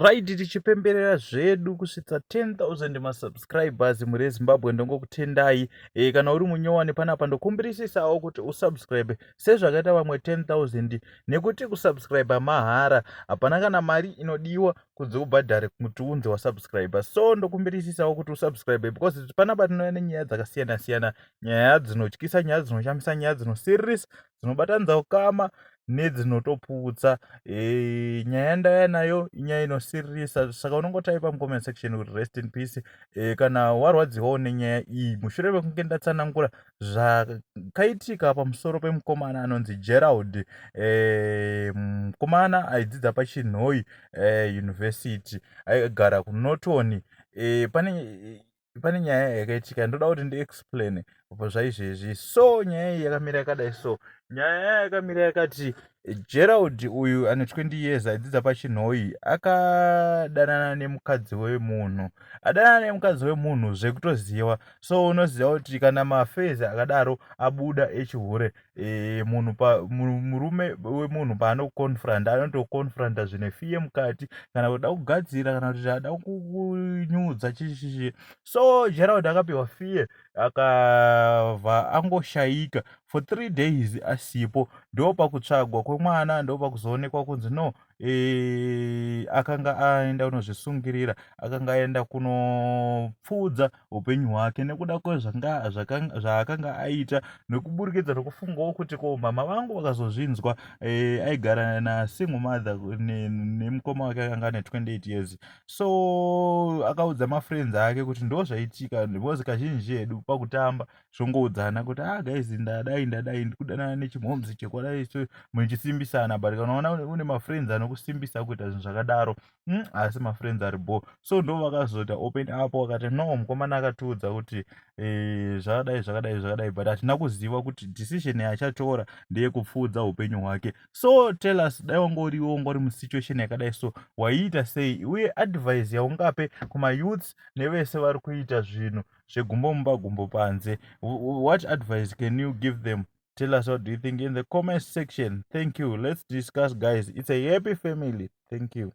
Right, tichipemberera zvedu kusvitsa 10,000 masubscribers muri Zimbabwe. Ndongokutendai kana uri munyowani panapa ndokumbirisisawo kuti usubscribe sezvakaita vamwe 10,000, nekuti kusubscribe mahara, hapana kana mari inodiwa kunze ubhadhare kuti unze wasubscribe. So ndokumbirisisawo kuti usubscribe because panapa tinouya nenyaya dzakasiyana siyana, nyaya dzinotyisa, nyaya dzinoshamisa, nyaya dzinosirisa, dzinobatanidza ukama nedzinotoputsa. Nyaya ndaya nayo inyaya inosirisa, saka unongotaipa mucomment section kuti rest in peace. Kana warwadziwawo nenyaya iyi, mushure mekunge ndatsanangura zvakaitika pamusoro pemukomana anonzi Gerald. Mukomana aidzidza pachinhoi university, aigara kuNotorn. Pane nyaya yakaitika, ndoda kuti ndiexplain zvaizvezvi. So nyaya iyi yakamira yakadai. So nyaya yakamira yakati Gerald uyu ane 20 years aidzidza pachinhoi akadanana nemukadzi wemunhu. Adanana nemukadzi wemunhu zvekutoziva. So unoziva kuti kana mafezi akadaro abuda echihure, murume wemunhu paanokonfranta anotokonfranta zvine fiye mukati, kana kuda kugadzira, kana kuti ada kunyudza chichichi. So Gerald akapiwa fiye akabva angoshayika for 3 days asipo. Ndo pakutsvagwa kwemwana ndo pakuzoonekwa kunzi no, akanga aenda kunozvisungirira, akanga aenda kunopfudza upenyu hwake nekuda kwezvaakanga aita, nekuburikidza nokufungawo kuti ko mama vangu vakazozvinzwa aigara nasingle mother nemukoma wake akanga ane 28 years. So akaudza mafriends ake kuti ndo zvaitika, because kazhinji hedu pakutamba zvongoudzana kuti guys, ndadai ndikudanana nechimhomzi chekwadai, so muchisimbisana. But kana unaona une mafriends anokusimbisa kuita zvinhu zvakadaro, asi mafriends ari bo. So ndo vakazota open up vakati no, mukomana akatiudza kuti zvakadai, but hatina kuziva kuti decision yachatora ndeyekupfudza upenyu hwake. So tell us, dai wangoriwo ungori musituation yakadai, so waiita sei, uye advice yaungape kumayouths nevese vari kuita zvinhu zvegumbomba panze. What advice can you give them? Tell us what do you think in the comment section. Thank you. Let's discuss, guys. It's a happy family. Thank you.